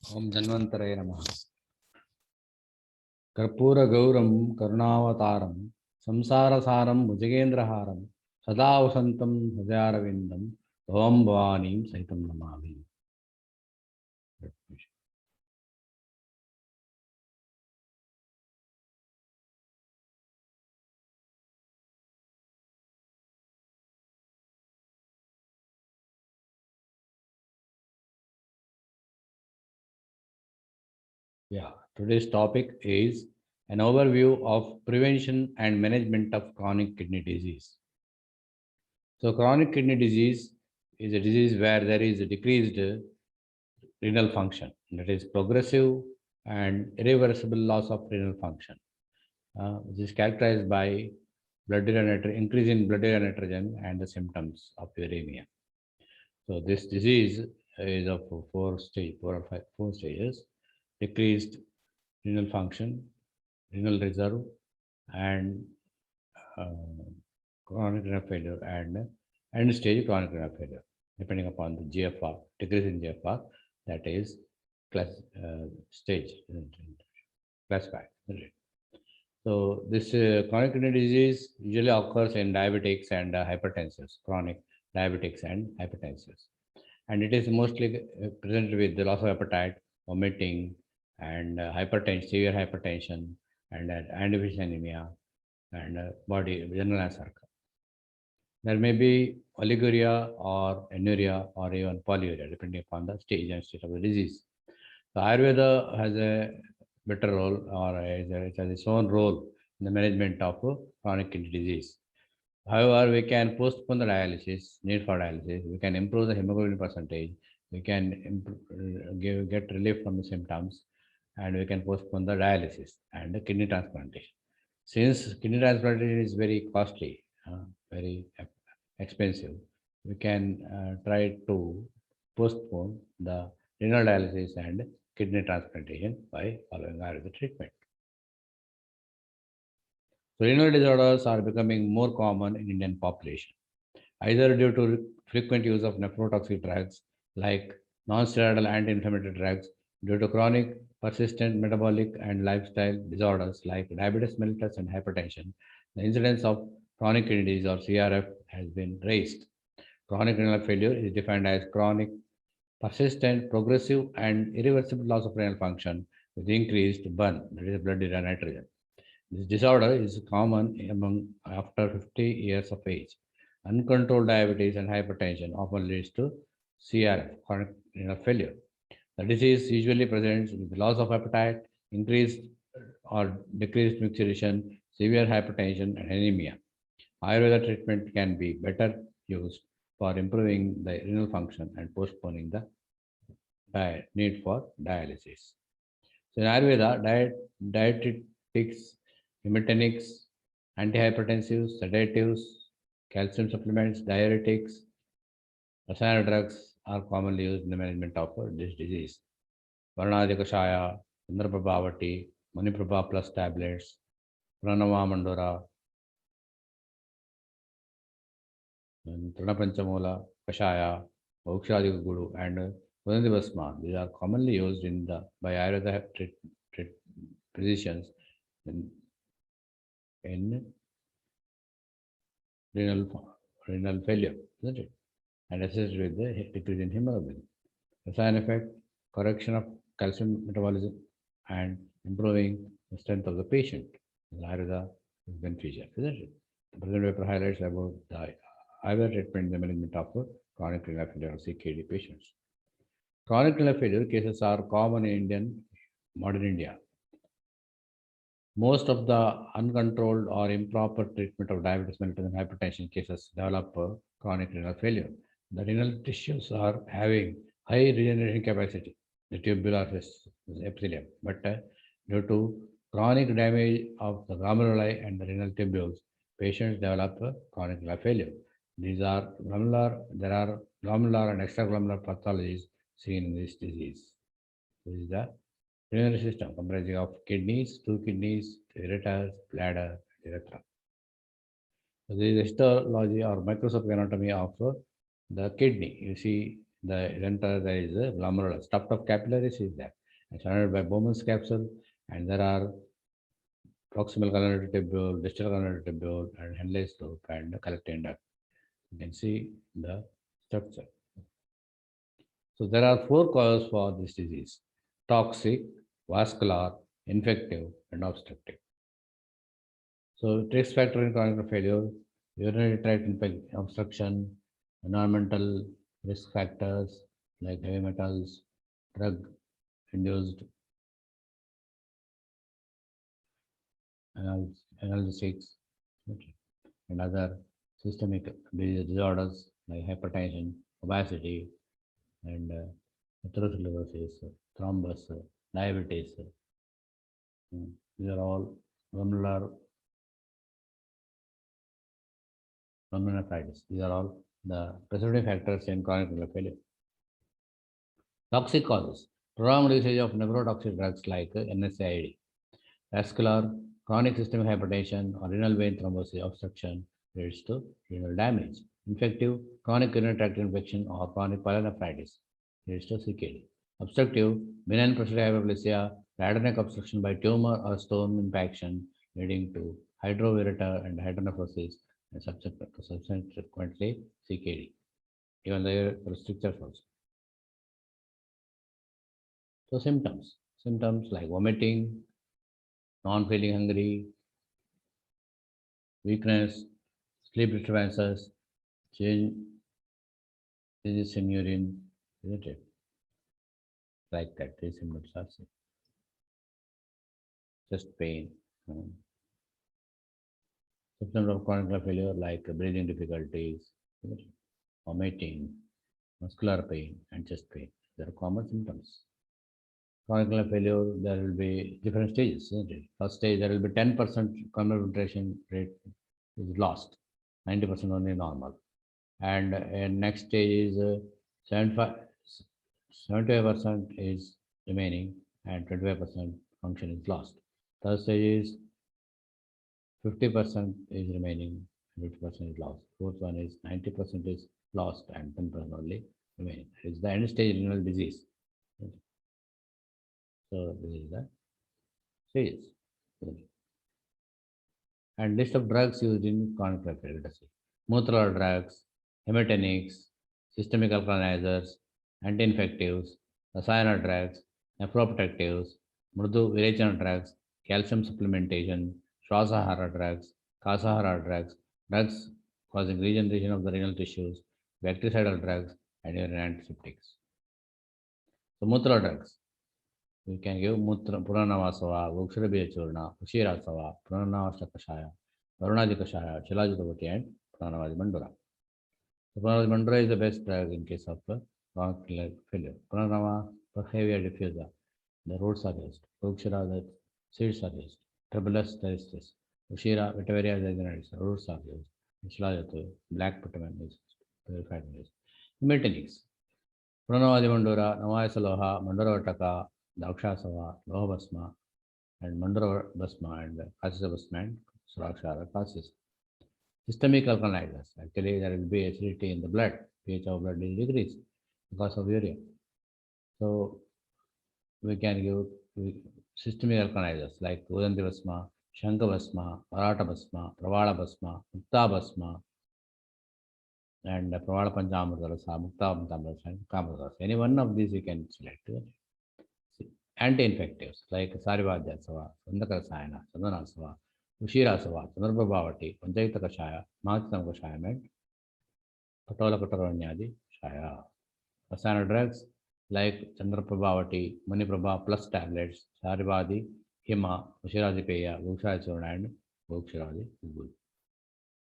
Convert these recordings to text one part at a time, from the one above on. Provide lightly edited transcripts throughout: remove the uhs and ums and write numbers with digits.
ओम धन्वंतरये नमः। कर्पूरगौरं करुणावतारं संसारसारं भुजगेन्द्रहारं सदा वसन्तं हृदयारविन्दं भवं भवानीं सहितं Namami. Yeah, today's topic is an overview of prevention and management of chronic kidney disease. So, chronic kidney disease is a disease where there is a decreased renal function, that is progressive and irreversible loss of renal function, which is characterized by increase in blood urea nitrogen and the symptoms of uremia. So this disease is of four stages: decreased renal function, renal reserve, and uh, chronic renal failure, and end stage chronic renal failure, depending upon the GFR, decrease in GFR, that is class stage classified. So this chronic kidney disease usually occurs in diabetics and hypertensives, chronic diabetics and hypertensives. And it is mostly presented with the loss of appetite, vomiting, and hypertension, severe hypertension, and antivision anemia, and body general anesthesia. There may be oliguria or anuria or even polyuria, depending upon the stage and state of the disease. The Ayurveda has a better role, or it has its own role in the management of chronic kidney disease. However, we can postpone the need for dialysis. We can improve the hemoglobin percentage. We can get relief from the symptoms, and we can postpone the dialysis and the kidney transplantation. Since kidney transplantation is very costly, very expensive, we can try to postpone the renal dialysis and kidney transplantation by following Ayurveda treatment. So renal disorders are becoming more common in Indian population, either due to frequent use of nephrotoxic drugs like non-steroidal anti-inflammatory drugs, due to chronic, persistent metabolic and lifestyle disorders like diabetes mellitus and hypertension. The incidence of chronic kidney disease or CRF has been raised. Chronic renal failure is defined as chronic, persistent, progressive, and irreversible loss of renal function with increased burn, that is blood urea nitrogen. This disorder is common among after 50 years of age. Uncontrolled diabetes and hypertension often leads to CRF, chronic renal failure. The disease usually presents with loss of appetite, increased or decreased micturition, severe hypertension, and anemia. Ayurveda treatment can be better used for improving the renal function and postponing the need for dialysis. So in Ayurveda, dietetics, emetinics, antihypertensives, sedatives, calcium supplements, diuretics, rasayana drugs are commonly used in the management of this disease. Varnadi Kashaya, Chandraprabhavati, Maniprabha plus tablets, Pranava Mandora, Trinapanchamula, Kashaya, Aukshadika Guru, and Vadanti Basma. These are commonly used in the by Ayurveda physicians in renal failure, isn't it? And assisted with the decrease in hemoglobin. The side effect, correction of calcium metabolism and improving the strength of the patient. The Ayurveda is beneficial, isn't it? The present paper highlights about the Ayurveda treatment in the management of chronic renal failure or CKD patients. Chronic renal failure cases are common in modern India. Most of the uncontrolled or improper treatment of diabetes mellitus and hypertension cases develop chronic renal failure. The renal tissues are having high regeneration capacity, the tubular epithelium, but due to chronic damage of the glomeruli and the renal tubules, patients develop chronic renal failure. There are glomerular and extraglomerular pathologies seen in this disease. This is the urinary system comprising of kidneys, two kidneys, ureters, bladder, urethra. So this is histology or microscopic anatomy of the kidney. You see The center there is a glomerulus. Tuft of capillaries is there. And surrounded by Bowman's capsule, and there are proximal colonnade tubule, distal colonnade tubule, and Henle's loop and collecting duct. You can see the structure. So there are four causes for this disease: toxic, vascular, infective, and obstructive. So risk factor in chronic failure, urinary tract obstruction, environmental risk factors like heavy metals, drug induced analgesics, okay, and other systemic disorders like hypertension, obesity, and atherosclerosis, thrombus, diabetes. These are all glomerular glomerulonephritis. These are all the precipitating factors in chronic renal failure. Toxic causes. Prolonged usage of neurotoxic drugs like NSAID. Vascular, chronic systemic hypertension or renal vein thrombosis obstruction leads to renal damage. Infective, chronic urinary tract infection or chronic pyelonephritis leads to CKD. Obstructive, benign prostatic hyperplasia, bladder neck obstruction by tumor or stone impaction leading to hydroureter and hydronephrosis and subsequently CKD. Even the restrictors also. So symptoms like vomiting, non-feeling hungry, weakness, sleep disturbances, changes in urine, isn't it? Like that, these symptoms are seen. Chest pain, symptoms of chronic heart failure like breathing difficulties, vomiting, muscular pain, and chest pain. They are common symptoms. Chronic heart failure, there will be different stages, isn't it? First stage, there will be 10% filtration rate is lost, 90% only normal. And next stage is 75, 75% is remaining and 25% function is lost. Third stage is 50% is remaining, 50% is lost. Fourth one is 90% is lost and 10% only remaining. It's the end stage renal disease. So this is the stages. And list of drugs used in chronic refractory disease. Multiple drugs, hematinics, systemic alkalinizers, anti-infectives, rasayana drugs, nephroprotectives, mrudu virechana drugs, calcium supplementation, Shwasahara drugs, Kasahara drugs, drugs causing regeneration of the renal tissues, bactericidal drugs, and even antiseptics. So, Mutra drugs. We can give Mutra, Puranavasava, Vuksharabiya Churna, Ushirasava, Puranavasta Kashaya, Varunadi Kashaya, Shilajitavati, and Puranavadi Mandura. So Puranavadi Mandura is the best drug in case of chronic failure. Puranava, Perhavia diffusa, the roots are used. Vukshara, the seeds are used. Tribulus terrestris. Ushira, Vetiveria zaginaris, roots are used. Shilajatu, black putamen is purified and used. Miltenix. Puranavadi Mandura, Navayasaloha, Mandura Vataka, Dakshasava, Lohabasma, and Mandura Basma, and Kasisa Basma, and Surakshara Kasis. Systemic alkalinizers. Actually, there will be acidity in the blood. pH of blood is decreased because of urea. So, we can give systemic alkalinizers like Udanti Basma, Shanka Basma, Parata Basma, Pravala Basma, Mukta Basma, and Pravala Panchamrita, Mukta Panchamrita, and Kamrita. Any one of these you can select. Anti-infectives like Sarivajasava, Sandakasayana, Sandanasava, Ushirasava, Chandraprabhavati, Panchayita Kashaya, Mahatam Kashaya, and Patola Kataranyadi Shaya. Rasayana drugs like Chandraprabhavati, Maniprabha plus tablets, Sarivadi, Hima, Ushirajipeya, Vuksharachurna, and Vukshiraji.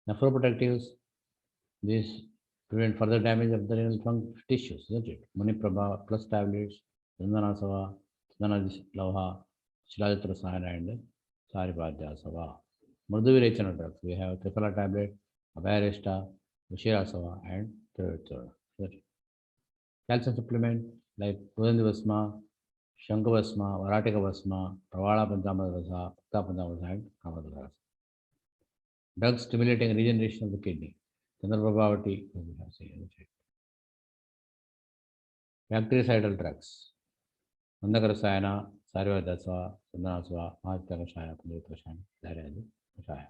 Nephroprotectives, these prevent further damage of the renal tissues, isn't it? Maniprabha plus tablets, Chandanasava, Lauha, Shilajatrasana, and Saripajasava. Murduvirechana drugs. We have Triphala tablet, Abhayarishta, Ushirasava, and Trivichura. Calcium supplement like Udandi Vasma, Shankavasma, Varatika Vasma, Pravala Panchamadasa, Putta Panchamadasa, and Kamadasa. Drugs stimulating regeneration of the kidney. Chandraprabhavati, Bactericidal drugs. Mandakarasayana, Sarvadasva, Sundanasva, Mahakashaya, Panditashaya, Dharyaji, Kashaya.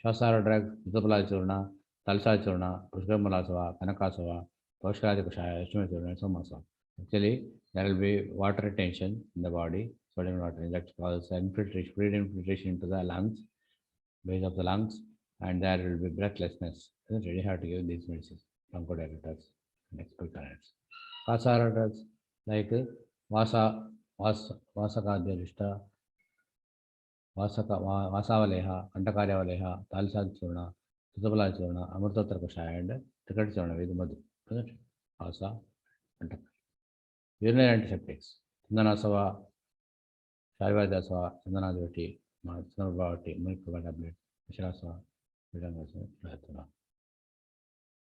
Shasara drugs, Utapala Churna, Talsa Churna, Pushkamalasava, Kanakasava, Poshkaraja Kashaya, Ashwini Churna, and so much. Actually, there will be water retention in the body, sodium water, that causes infiltration, fluid infiltration into the lungs, base of the lungs, and there will be breathlessness. Isn't it? You have to give these medicines, bronchodilators, and expectorants. Kasara drugs like Vasa, Vasakadhyarishta, Vasavaleha, Antakaryavalleha, Talsad Churna, Churna, Amrutatra Kashaya, and Tikat Churna with Madhu. Isn't it? Vasa, Antakar. Urinary antiseptics. Chandanasava, Sarvadasava, Chandanadvati, Chandanabhavati, Milkava tablet, Vishrasava, Vidangasava, Pratana.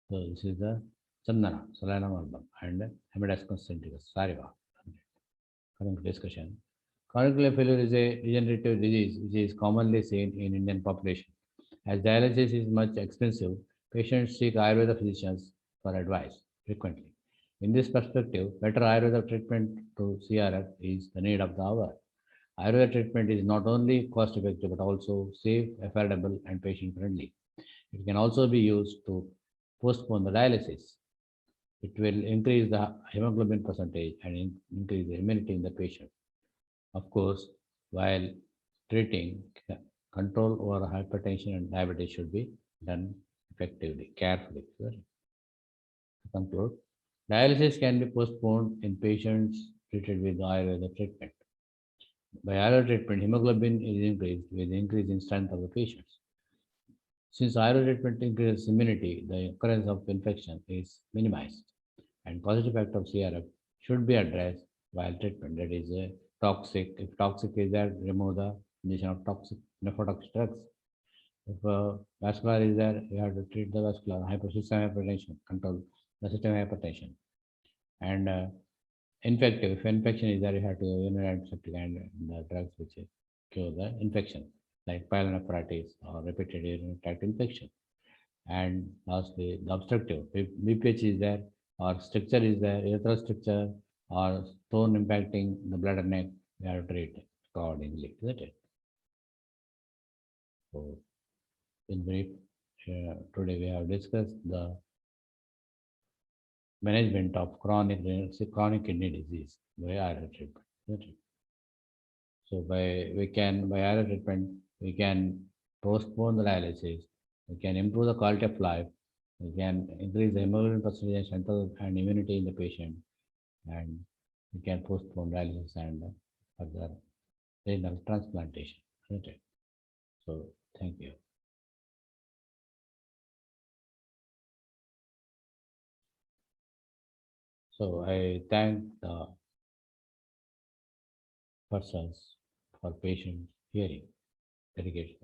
So this is the Chandana, Solanum album, and Hemidascus centricus, Sariva. Coming to discussion. Chronic kidney failure is a degenerative disease which is commonly seen in Indian population. As dialysis is much expensive, patients seek Ayurveda physicians for advice frequently. In this perspective, better Ayurveda treatment to CRF is the need of the hour. Ayurveda treatment is not only cost effective but also safe, affordable, and patient friendly. It can also be used to postpone the dialysis. It will increase the hemoglobin percentage and increase the immunity in the patient. Of course, while treating, control over hypertension and diabetes should be done effectively, carefully. To conclude, dialysis can be postponed in patients treated with Ayurveda treatment. By Ayurveda treatment, hemoglobin is increased with increase in strength of the patients. Since Ayurveda treatment increases immunity, the occurrence of infection is minimized, and positive effect of CRF should be addressed while treatment. That is toxic. If toxic is there, remove the injection of toxic nephrotoxic drugs. If vascular is there, you have to treat the vascular systemic hypertension, control the systemic hypertension. And infective, if infection is there, you have to antiseptic and the drugs which cure the infection, like pyelonephritis or repeated urinary tract infection. And lastly, the obstructive, if BPH is there, or stricture is there, urethral stricture, or stone impacting the bladder neck, we have to treat accordingly, isn't it? So, in brief, today we have discussed the management of chronic kidney disease by Ayurveda treatment. Isn't it? So by Ayurveda treatment we can postpone the dialysis, we can improve the quality of life, we can increase the hemoglobin percentage and immunity in the patient, and we can postpone dialysis and further renal transplantation. Isn't it? So thank you. So I thank the persons for patient hearing. Dedicated.